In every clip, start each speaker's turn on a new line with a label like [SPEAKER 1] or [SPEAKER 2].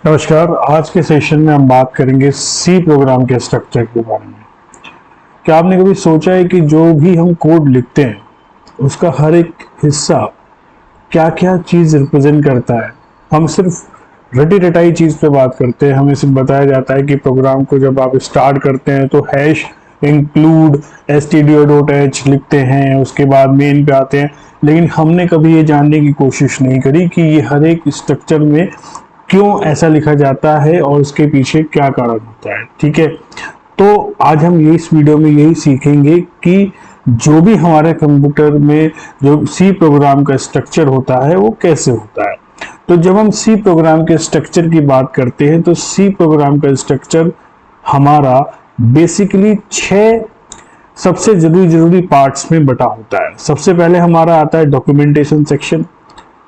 [SPEAKER 1] नमस्कार। आज के सेशन में हम बात करेंगे सी प्रोग्राम के स्ट्रक्चर के बारे में। क्या आपने कभी सोचा है कि जो भी हम कोड लिखते हैं उसका हर एक हिस्सा क्या क्या चीज़ रिप्रेजेंट करता है। हम सिर्फ रटी रटाई चीज़ पे बात करते हैं। हमें सिर्फ बताया जाता है कि प्रोग्राम को जब आप स्टार्ट करते हैं तो हैश इंक्लूड stdio.h लिखते हैं, उसके बाद मेन पे आते हैं। लेकिन हमने कभी ये जानने की कोशिश नहीं करी कि ये हर एक स्ट्रक्चर में क्यों ऐसा लिखा जाता है और उसके पीछे क्या कारण होता है। ठीक है, तो आज हम ये इस वीडियो में यही सीखेंगे कि जो भी हमारे कंप्यूटर में जो सी प्रोग्राम का स्ट्रक्चर होता है वो कैसे होता है। तो जब हम सी प्रोग्राम के स्ट्रक्चर की बात करते हैं तो सी प्रोग्राम का स्ट्रक्चर हमारा बेसिकली 6 सबसे जरूरी पार्ट्स में बटा होता है। सबसे पहले हमारा आता है डॉक्यूमेंटेशन सेक्शन,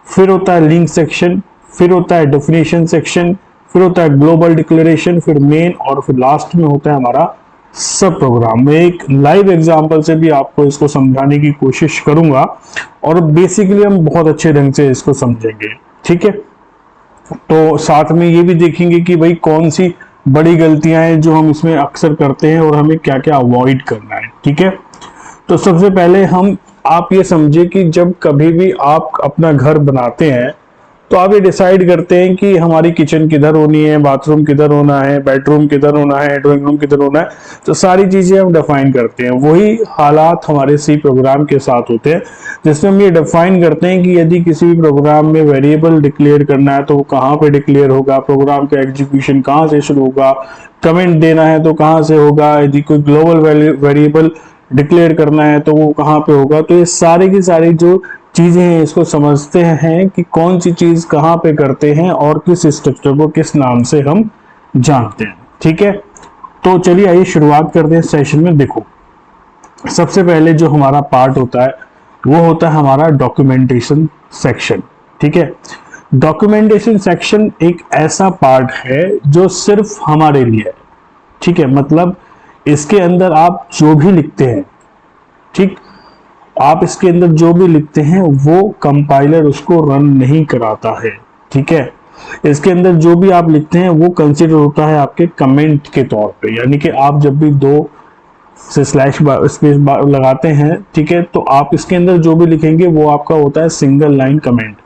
[SPEAKER 1] फिर होता है लिंक सेक्शन, फिर होता है डेफिनेशन सेक्शन, फिर होता है ग्लोबल डिक्लेरेशन, फिर मेन, और फिर लास्ट में होता है हमारा सब प्रोग्राम। मैं एक लाइव एग्जांपल से भी आपको इसको समझाने की कोशिश करूंगा और बेसिकली हम बहुत अच्छे ढंग से इसको समझेंगे। ठीक है, तो साथ में ये भी देखेंगे कि भाई कौन सी बड़ी गलतियां हैं जो हम इसमें अक्सर करते हैं और हमें क्या क्या अवॉइड करना है। ठीक है, तो सबसे पहले आप ये समझे कि जब कभी भी आप अपना घर बनाते हैं तो आप ये डिसाइड करते हैं कि हमारी किचन किधर होनी है, बाथरूम किधर होना है, बेडरूम किधर होना है, ड्राइंग रूम किधर होना है। तो सारी चीजें हम डिफाइन करते हैं। वही हालात हमारे सी प्रोग्राम के साथ होते हैं जिसमें हम ये डिफाइन करते हैं कि यदि किसी भी प्रोग्राम में वेरिएबल डिक्लेयर करना है तो वो कहाँ पे डिक्लेयर होगा, प्रोग्राम का एग्जीक्यूशन कहाँ से शुरू होगा, कमेंट देना है तो कहाँ से होगा, यदि कोई ग्लोबल वेरिएबल डिक्लेयर करना है तो वो कहाँ पे होगा। तो ये सारी की सारी जो चीजें हैं इसको समझते हैं कि कौन सी चीज कहाँ पे करते हैं और किस स्ट्रक्चर को किस नाम से हम जानते हैं। ठीक है, तो चलिए आइए शुरुआत करते हैं सेशन में। देखो, सबसे पहले जो हमारा पार्ट होता है वो होता है हमारा डॉक्यूमेंटेशन सेक्शन। ठीक है, डॉक्यूमेंटेशन सेक्शन एक ऐसा पार्ट है जो सिर्फ हमारे लिए है। ठीक है, मतलब इसके अंदर आप जो भी लिखते हैं, ठीक, आप इसके अंदर जो भी लिखते हैं वो कंपाइलर उसको रन नहीं कराता है। ठीक है, इसके अंदर जो भी आप लिखते हैं वो कंसीडर होता है आपके कमेंट के तौर पे। यानी कि आप जब भी 2 से स्लैश स्पेस लगाते हैं, ठीक है, तो आप इसके अंदर जो भी लिखेंगे वो आपका होता है सिंगल लाइन कमेंट।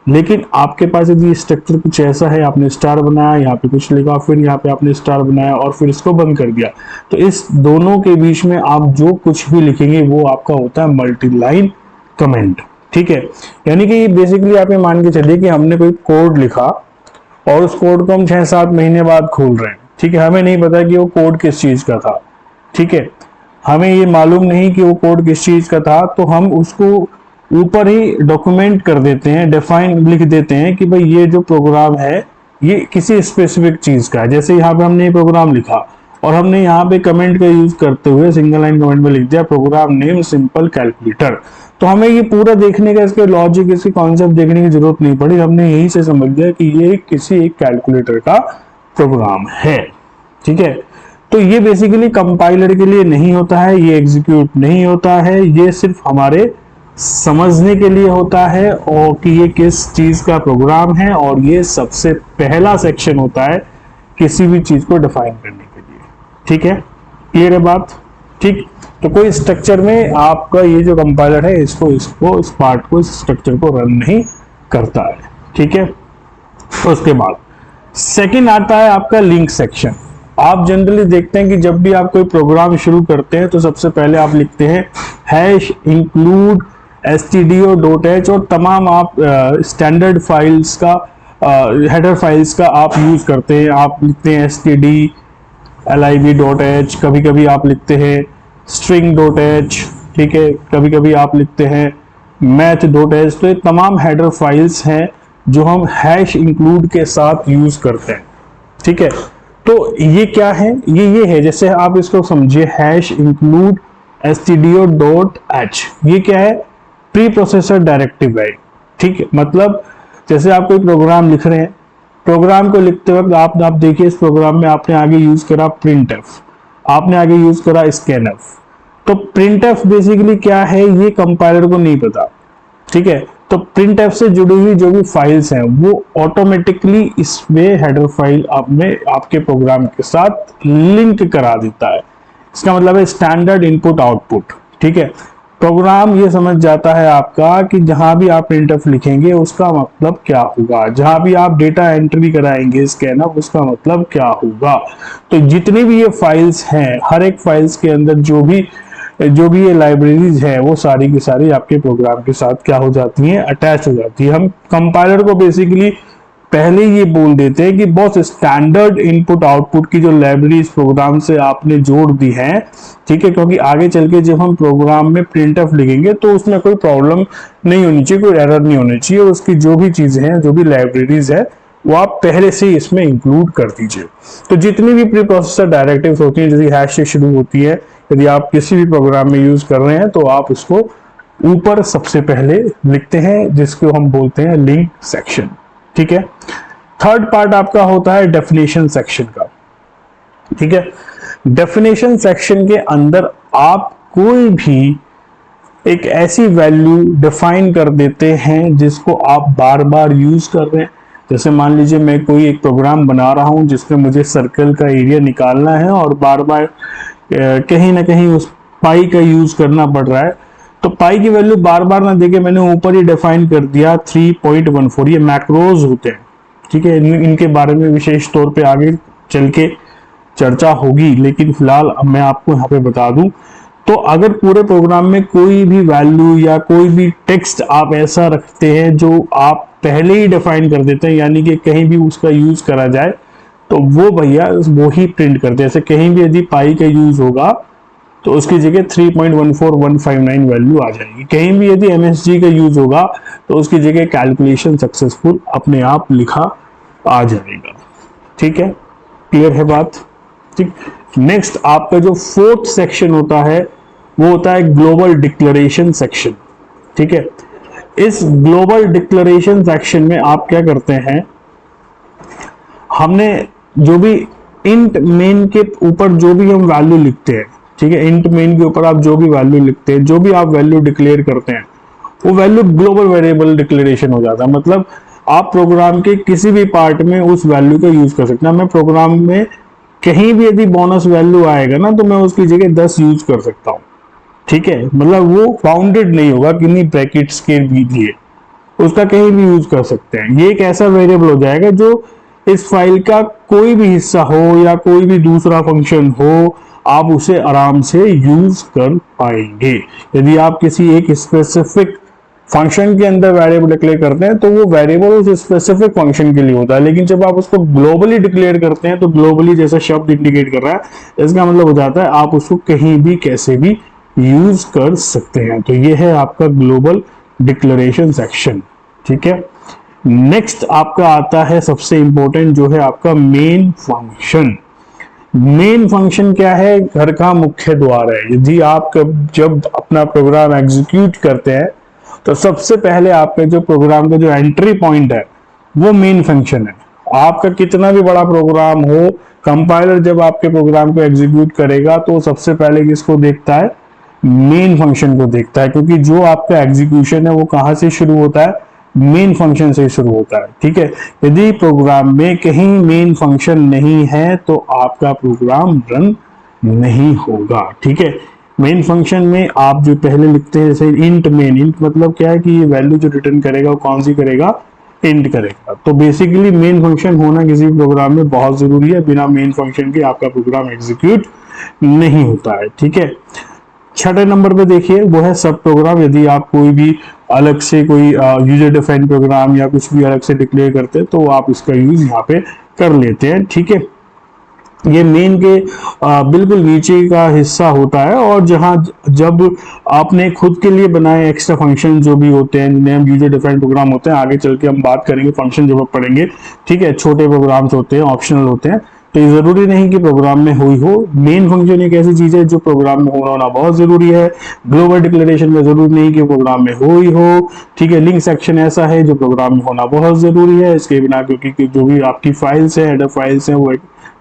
[SPEAKER 1] लेकिन आपके पास यदि स्ट्रक्चर कुछ ऐसा है, आपने स्टार बनाया, यहाँ पे कुछ लिखा, फिर यहाँ पे आपने स्टार बनाया और फिर इसको बंद कर दिया, तो इस दोनों के बीच में आप जो कुछ भी लिखेंगे वो आपका होता है मल्टी लाइन कमेंट। ठीक है, यानी कि बेसिकली आप ये मान के चलिए कि हमने कोई कोड लिखा और उस कोड को हम 6-7 महीने बाद खोल रहे हैं। ठीक है, हमें नहीं पता कि वो कोड किस चीज का था। ठीक है, हमें ये मालूम नहीं कि वो कोड किस चीज का था, तो हम उसको ऊपर ही डॉक्यूमेंट कर देते हैं, डिफाइन लिख देते हैं कि भाई ये जो प्रोग्राम है ये किसी स्पेसिफिक चीज का है। जैसे यहाँ पे हमने ये प्रोग्राम लिखा और हमने यहाँ पे कमेंट का यूज करते हुए सिंगल लाइन कमेंट में लिख दिया प्रोग्राम नेम सिंपल कैलकुलेटर। तो हमें ये पूरा देखने का, इसके लॉजिक, इसके कॉन्सेप्ट देखने की जरूरत नहीं पड़ी। हमने यही से समझ लिया कि ये किसी एक कैलकुलेटर का प्रोग्राम है। ठीक है, तो ये बेसिकली कंपाइलर के लिए नहीं होता है, ये एग्जीक्यूट नहीं होता है, ये सिर्फ हमारे समझने के लिए होता है और कि ये किस चीज का प्रोग्राम है। और ये सबसे पहला सेक्शन होता है किसी भी चीज को डिफाइन करने के लिए। ठीक है, क्लियर है बात? ठीक, तो कोई स्ट्रक्चर में आपका ये जो कंपाइलर है इसको इस पार्ट को, इस स्ट्रक्चर को रन नहीं करता है। ठीक है, तो उसके बाद सेकंड आता है आपका लिंक सेक्शन। आप जनरली देखते हैं कि जब भी आप कोई प्रोग्राम शुरू करते हैं तो सबसे पहले आप लिखते हैं हैश इंक्लूड stdio.h और तमाम आप स्टैंडर्ड फाइल्स का, हेडर फाइल्स का आप यूज करते हैं। आप लिखते हैं stdlib.h, कभी कभी आप लिखते हैं string.h, ठीक है, कभी कभी आप लिखते हैं math.h। तो ये तमाम हेडर फाइल्स हैं जो हम हैश इंक्लूड के साथ यूज करते हैं। ठीक है, तो ये क्या है, ये है, जैसे आप इसको समझिए, हैश इंक्लूड stdio.h, ये क्या है, प्री प्रोसेसर डायरेक्टिव है। ठीक है, मतलब जैसे आप कोई प्रोग्राम लिख रहे हैं, प्रोग्राम को लिखते वक्त आप देखिए इस प्रोग्राम में आपने आगे यूज करा printf, आपने आगे यूज करा scanf। तो printf बेसिकली क्या है ये कंपाइलर को नहीं पता। ठीक है, तो printf से जुड़ी हुई जो भी फाइल्स हैं वो ऑटोमेटिकली इसमें हेडर फाइल आपके प्रोग्राम के साथ लिंक करा देता है। इसका मतलब है स्टैंडर्ड इनपुट आउटपुट। ठीक है, प्रोग्राम ये समझ जाता है आपका कि जहां भी आप printf लिखेंगे उसका मतलब क्या होगा, जहां भी आप डेटा एंट्री कराएंगे स्कैनर उसका मतलब क्या होगा। तो जितनी भी ये फाइल्स हैं, हर एक फाइल्स के अंदर जो भी ये लाइब्रेरीज है वो सारी की सारी आपके प्रोग्राम के साथ क्या हो जाती हैं, अटैच हो जाती है। हम कंपाइलर को बेसिकली पहले ये बोल देते हैं कि बॉस स्टैंडर्ड इनपुट आउटपुट की जो लाइब्रेरीज प्रोग्राम से आपने जोड़ दी है, ठीक है, क्योंकि आगे चल के जब हम प्रोग्राम में printf लिखेंगे तो उसमें कोई प्रॉब्लम नहीं होनी चाहिए, कोई एरर नहीं होनी चाहिए। उसकी जो भी चीजें हैं, जो भी लाइब्रेरीज है वो आप पहले से ही इसमें इंक्लूड कर दीजिए। तो जितनी भी प्री प्रोसेसर डायरेक्टिव्स होती हैं, जैसे हैश से शुरू होती है, यदि आप किसी भी प्रोग्राम में यूज कर रहे हैं तो आप उसको ऊपर सबसे पहले लिखते हैं, जिसको हम बोलते हैं लिंक सेक्शन। ठीक है, थर्ड पार्ट आपका होता है डेफिनेशन सेक्शन का। ठीक है, डेफिनेशन सेक्शन के अंदर आप कोई भी एक ऐसी वैल्यू डिफाइन कर देते हैं जिसको आप बार बार यूज कर रहे हैं। जैसे मान लीजिए मैं कोई एक प्रोग्राम बना रहा हूं जिसमें मुझे सर्कल का एरिया निकालना है और बार बार कहीं ना कहीं उस पाई का यूज करना पड़ रहा है, तो पाई की वैल्यू बार बार ना देके मैंने ऊपर ही डिफाइन कर दिया 3.14। ये मैक्रोज होते हैं। ठीक है, इनके बारे में विशेष तौर पे आगे चल के चर्चा होगी, लेकिन फिलहाल अब मैं आपको यहाँ पे बता दूं। तो अगर पूरे प्रोग्राम में कोई भी वैल्यू या कोई भी टेक्स्ट आप ऐसा रखते हैं जो आप पहले ही डिफाइन कर देते हैं, यानी कि कहीं भी उसका यूज करा जाए तो वो भैया वो ही प्रिंट करते हैं। जैसे कहीं भी यदि पाई का यूज होगा तो उसकी जगह 3.14159 वैल्यू आ जाएगी। कहीं भी यदि MSG का यूज होगा तो उसकी जगह कैलकुलेशन सक्सेसफुल अपने आप लिखा आ जाएगा। ठीक है, क्लियर है बात? ठीक, नेक्स्ट आपका जो फोर्थ सेक्शन होता है वो होता है ग्लोबल डिक्लेरेशन सेक्शन। ठीक है, इस ग्लोबल डिक्लेरेशन सेक्शन में आप क्या करते हैं, हमने जो भी इंट मेन के ऊपर जो भी हम वैल्यू लिखते हैं, ठीक है, इंट मेन के ऊपर आप जो भी वैल्यू लिखते हैं, जो भी आप वैल्यू डिक्लेयर करते हैं, वो वैल्यू ग्लोबल वेरिएबल डिक्लेरेशन हो जाता है। मतलब आप प्रोग्राम के किसी भी पार्ट में उस वैल्यू का यूज कर सकते हैं। मैं प्रोग्राम में कहीं भी यदि बोनस वैल्यू आएगा ना तो मैं उसकी जगह 10 यूज कर सकता हूं। ठीक है, मतलब वो बाउंडेड नहीं होगा किन्हीं ब्रैकेट्स के लिए, उसका कहीं भी यूज कर सकते हैं। ये एक ऐसा वेरिएबल हो जाएगा जो इस फाइल का कोई भी हिस्सा हो या कोई भी दूसरा फंक्शन हो, आप उसे आराम से यूज कर पाएंगे। यदि आप किसी एक स्पेसिफिक फंक्शन के अंदर वेरिएबल डिक्लेयर करते हैं तो वो वेरिएबल उस स्पेसिफिक फंक्शन के लिए होता है, लेकिन जब आप उसको ग्लोबली डिक्लेयर करते हैं तो ग्लोबली जैसा शब्द इंडिकेट कर रहा है, इसका मतलब हो जाता है आप उसको कहीं भी कैसे भी यूज कर सकते हैं। तो ये है आपका ग्लोबल डिक्लेरेशन सेक्शन। ठीक है, नेक्स्ट आपका आता है सबसे इंपॉर्टेंट, जो है आपका मेन फंक्शन। मेन फंक्शन क्या है? घर का मुख्य द्वार है। यदि आप जब अपना प्रोग्राम एग्जीक्यूट करते हैं तो सबसे पहले आपके जो प्रोग्राम का जो एंट्री पॉइंट है वो मेन फंक्शन है। आपका कितना भी बड़ा प्रोग्राम हो, कंपाइलर जब आपके प्रोग्राम को एग्जीक्यूट करेगा तो सबसे पहले किसको देखता है? मेन फंक्शन को देखता है, क्योंकि जो आपका एग्जीक्यूशन है वो कहां से शुरू होता है? मेन फंक्शन से शुरू होता है। ठीक है, यदि प्रोग्राम में कहीं मेन फंक्शन नहीं है तो आपका प्रोग्राम रन नहीं होगा। ठीक है, मेन फंक्शन में आप जो पहले लिखते हैं, जैसे इंट मेन, इंट मतलब क्या है कि ये वैल्यू जो रिटर्न करेगा वो कौन सी करेगा? इंट करेगा। तो बेसिकली मेन फंक्शन होना किसी प्रोग्राम में बहुत जरूरी है। बिना मेन फंक्शन के आपका प्रोग्राम एग्जीक्यूट नहीं होता है। ठीक है, छठे नंबर पे देखिए वो है सब प्रोग्राम। यदि आप कोई भी अलग से कोई यूजर डिफाइंड प्रोग्राम या कुछ भी अलग से डिक्लेयर करते हैं तो आप इसका यूज यहाँ पे कर लेते हैं। ठीक है, ये मेन के बिल्कुल नीचे का हिस्सा होता है, और जहां जब आपने खुद के लिए बनाए एक्स्ट्रा फंक्शन जो भी होते हैं, जिन्हें हम यूजर डिफाइंड प्रोग्राम होते हैं, आगे चल के हम बात करेंगे फंक्शन जब पढ़ेंगे। ठीक है, छोटे प्रोग्राम्स होते हैं, ऑप्शनल होते हैं, तो ये जरूरी नहीं कि प्रोग्राम में हो। मेन फंक्शन एक ऐसी चीज है जो प्रोग्राम में होना बहुत जरूरी है। ग्लोबल डिक्लेरेशन में जरूरी नहीं कि प्रोग्राम में हो ही हो। ठीक है, लिंक सेक्शन ऐसा है जो प्रोग्राम में होना बहुत जरूरी है। इसके बिना, क्योंकि जो भी आपकी फाइल्स है, हेडर फाइल्स है, वो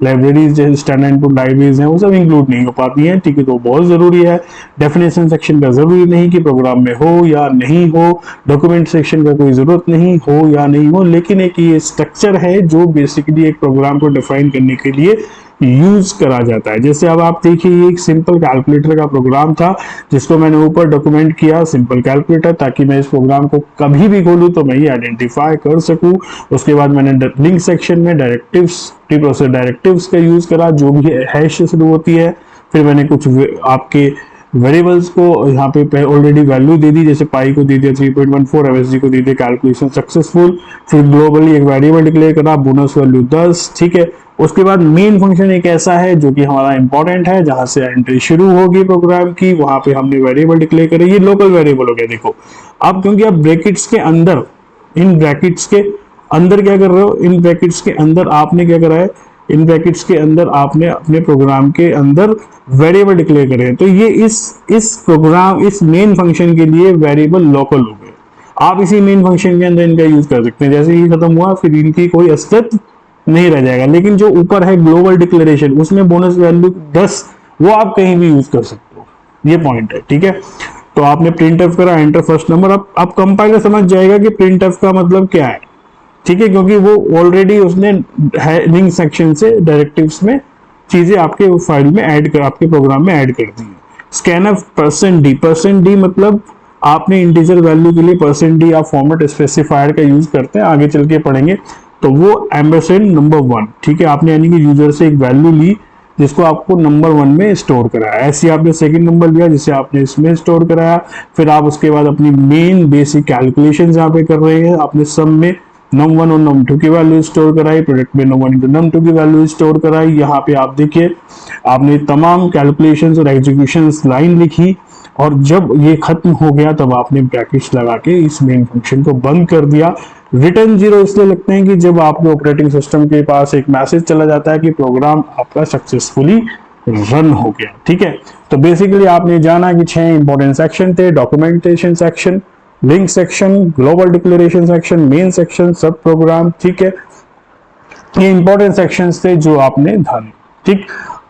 [SPEAKER 1] लाइब्रेरीज जैसे स्टैंडर्ड इनपुट लाइब्रेरीज हैं वो सब इंक्लूड नहीं हो पाती हैं, ठीक है। तो बहुत जरूरी है। डेफिनेशन सेक्शन का जरूरी नहीं कि प्रोग्राम में हो या नहीं हो, डॉक्यूमेंट सेक्शन का कोई जरूरत नहीं हो या नहीं हो, लेकिन एक ये स्ट्रक्चर है जो बेसिकली एक प्रोग्राम को डिफाइन करने के लिए यूज करा जाता है। जैसे अब आप देखिए, ये एक सिंपल कैलकुलेटर का प्रोग्राम था जिसको मैंने ऊपर डॉक्यूमेंट किया, सिंपल कैलकुलेटर, ताकि मैं इस प्रोग्राम को कभी भी खोलूं तो मैं ये आइडेंटिफाई कर सकूं। उसके बाद मैंने लिंक सेक्शन में डायरेक्टिव्स, प्री प्रोसेस डायरेक्टिव्स का यूज करा जो भी हैश से शुरू होती है। फिर मैंने कुछ आपके वेरिएबल्स को यहाँ पे ऑलरेडी वैल्यू दे दी, जैसे पाई को दे दिया 3.14, एमएसजी को दे दिया कैलकुलेशन सक्सेसफुल। फिर ग्लोबली एक वेरिएबल डिक्लेयर करा, बोनस वैल्यू 10, ठीक है। उसके बाद मेन फंक्शन एक ऐसा है जो कि हमारा इंपॉर्टेंट है, जहां से एंट्री शुरू होगी प्रोग्राम की, वहां पे हमने वेरिएबल डिक्लेयर करे। ये लोकल वेरिएबल हो गया। देखो अब क्योंकि आप ब्रैकेट्स के अंदर, इन ब्रैकेट्स के अंदर क्या कर रहे हो, इन ब्रैकेट्स के अंदर आपने क्या करा है, इन ब्रैकेट्स के अंदर आपने अपने प्रोग्राम के अंदर वेरिएबल डिक्लेयर करे हैं। तो ये इस प्रोग्राम, इस मेन फंक्शन के लिए वेरिएबल लोकल हो गए। आप इसी मेन फंक्शन के अंदर इनका यूज कर सकते हैं। जैसे ही खत्म हुआ फिर इनकी कोई अस्तित्व नहीं रह जाएगा। लेकिन जो ऊपर है ग्लोबल डिक्लेरेशन, उसमें बोनस वैल्यू 10, वो आप कहीं भी यूज कर सकते हो। ये पॉइंट है, ठीक है। तो आपने प्रिंट एफ करा, एंटर फर्स्ट नंबर। अब कंपाइलर समझ जाएगा कि प्रिंट एफ का मतलब क्या है, ठीक है, क्योंकि वो ऑलरेडी उसने लिंक सेक्शन से डायरेक्टिव्स में चीजें आपके फाइल में ऐड कर, आपके प्रोग्राम में ऐड कर दी है। स्कैनफ %d मतलब आपने इंटीजर वैल्यू के लिए %d आप फॉर्मेट स्पेसिफायर का यूज करते हैं, आगे चल के पढ़ेंगे। तो वो एम्बरसेंड नंबर 1, ठीक है, आपने यानी कि यूजर से एक वैल्यू ली जिसको आपको नंबर 1 में स्टोर कराया। ऐसे आपने सेकंड नंबर लिया जिसे आपने इसमें स्टोर कराया। फिर आप उसके बाद अपनी मेन बेसिक कैलकुलेशन यहाँ पे कर रहे हैं, आपने सम में num1 और num2 की वैल्यू स्टोर कराई, प्रोडक्ट में num1 into num2 की वैल्यू स्टोर कराई। यहाँ पे आप देखिए आपने तमाम कैलकुलेशंस और एग्जीक्यूशंस लाइन लिखी, और जब ये खत्म हो गया तब आपने ब्रैकेट्स लगा के इस मेन फंक्शन को बंद कर दिया। रिटर्न 0 इसलिए लिखते हैं कि जब आपके ऑपरेटिंग सिस्टम के पास एक मैसेज चला जाता है कि प्रोग्राम आपका सक्सेसफुली रन हो गया, ठीक है। तो बेसिकली आपने जाना कि 6 इंपॉर्टेंट सेक्शन थे, documentation section, link section, global declaration section, main section, सब प्रोग्राम, ठीक है। ये इंपॉर्टेंट सेक्शंस थे जो आपने ध्यान, ठीक।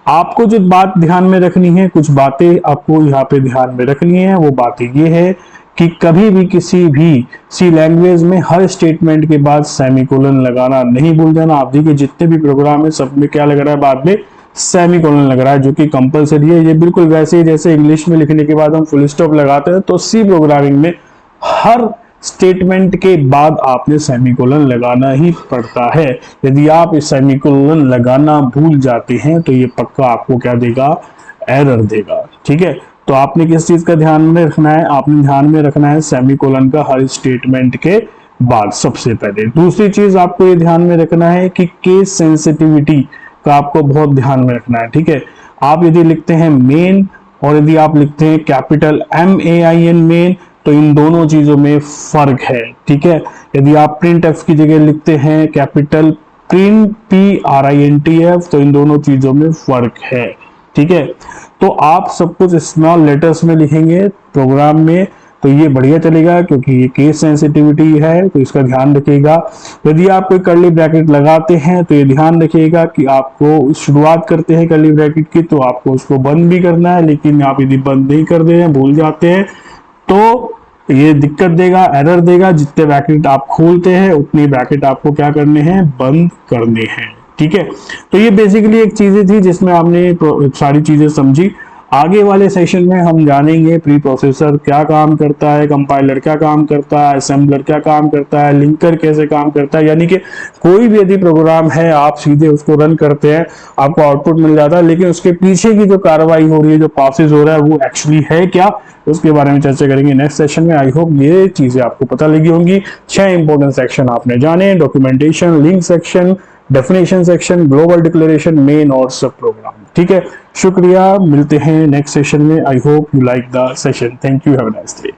[SPEAKER 1] आपको जो बात ध्यान में रखनी है, कुछ बातें आपको यहाँ पे ध्यान में रखनी है। वो बातें ये है कि कभी भी किसी भी सी लैंग्वेज में हर स्टेटमेंट के बाद सेमीकोलन लगाना नहीं भूल जाना। आप देखिए जितने भी प्रोग्राम है सब में क्या लग रहा है, बाद में सेमीकोलन लग रहा है, जो कि कंपलसरी है। ये बिल्कुल वैसे ही जैसे इंग्लिश में लिखने के बाद हम फुल स्टॉप लगाते हैं, तो सी प्रोग्रामिंग में हर स्टेटमेंट के बाद आपने सेमीकोलन लगाना ही पड़ता है। यदि आप इस सेमीकोलन लगाना भूल जाते हैं तो ये पक्का आपको क्या देगा, एरर देगा, ठीक है। तो आपने किस चीज का ध्यान में रखना है, आपने ध्यान में रखना है सेमीकोलन का हर स्टेटमेंट के बाद सबसे पहले। दूसरी चीज आपको ये ध्यान में रखना है कि केस सेंसिटिविटी का आपको बहुत ध्यान में रखना है, ठीक है। आप यदि लिखते हैं मेन और यदि आप लिखते हैं कैपिटल MAIN मेन, तो इन दोनों चीजों में फर्क है, ठीक है। यदि आप प्रिंट एफ की जगह लिखते हैं कैपिटल प्रिंट PRINTF, तो इन दोनों चीजों में फर्क है, ठीक है। तो आप सब कुछ स्मॉल लेटर्स में लिखेंगे प्रोग्राम में तो ये बढ़िया चलेगा, क्योंकि ये केस सेंसिटिविटी है, तो इसका ध्यान रखिएगा। यदि आप कोई कर्ली ब्रैकेट लगाते हैं तो ये ध्यान रखिएगा कि आपको शुरुआत करते हैं कर्ली ब्रैकेट की तो आपको उसको बंद भी करना है, लेकिन आप यदि बंद नहीं कर दे हैं, भूल जाते हैं, तो ये दिक्कत देगा, एरर देगा। जितने ब्रैकेट आप खोलते हैं उतनी ब्रैकेट आपको क्या करने हैं, बंद करने हैं, ठीक है। तो ये बेसिकली एक चीजें थी जिसमें आपने सारी चीजें समझी। आगे वाले सेशन में हम जानेंगे प्री प्रोसेसर क्या काम करता है, कंपाइलर क्या काम करता है, असेंबलर क्या काम करता है, लिंकर कैसे काम करता है। यानी कि कोई भी यदि प्रोग्राम है आप सीधे उसको रन करते हैं, आपको आउटपुट मिल जाता है, लेकिन उसके पीछे की जो कार्रवाई हो रही है, जो प्रोसेस हो रहा है, वो एक्चुअली है क्या, उसके बारे में चर्चा करेंगे नेक्स्ट सेशन में। आई होप ये चीजें आपको पता लगी होंगी। 6 इंपॉर्टेंट सेक्शन आपने जाने, documentation, link section, definition section, global declaration, main और सब प्रोग्राम, ठीक है। शुक्रिया, मिलते हैं नेक्स्ट सेशन में। I hope you like the session. Thank you, have a nice day.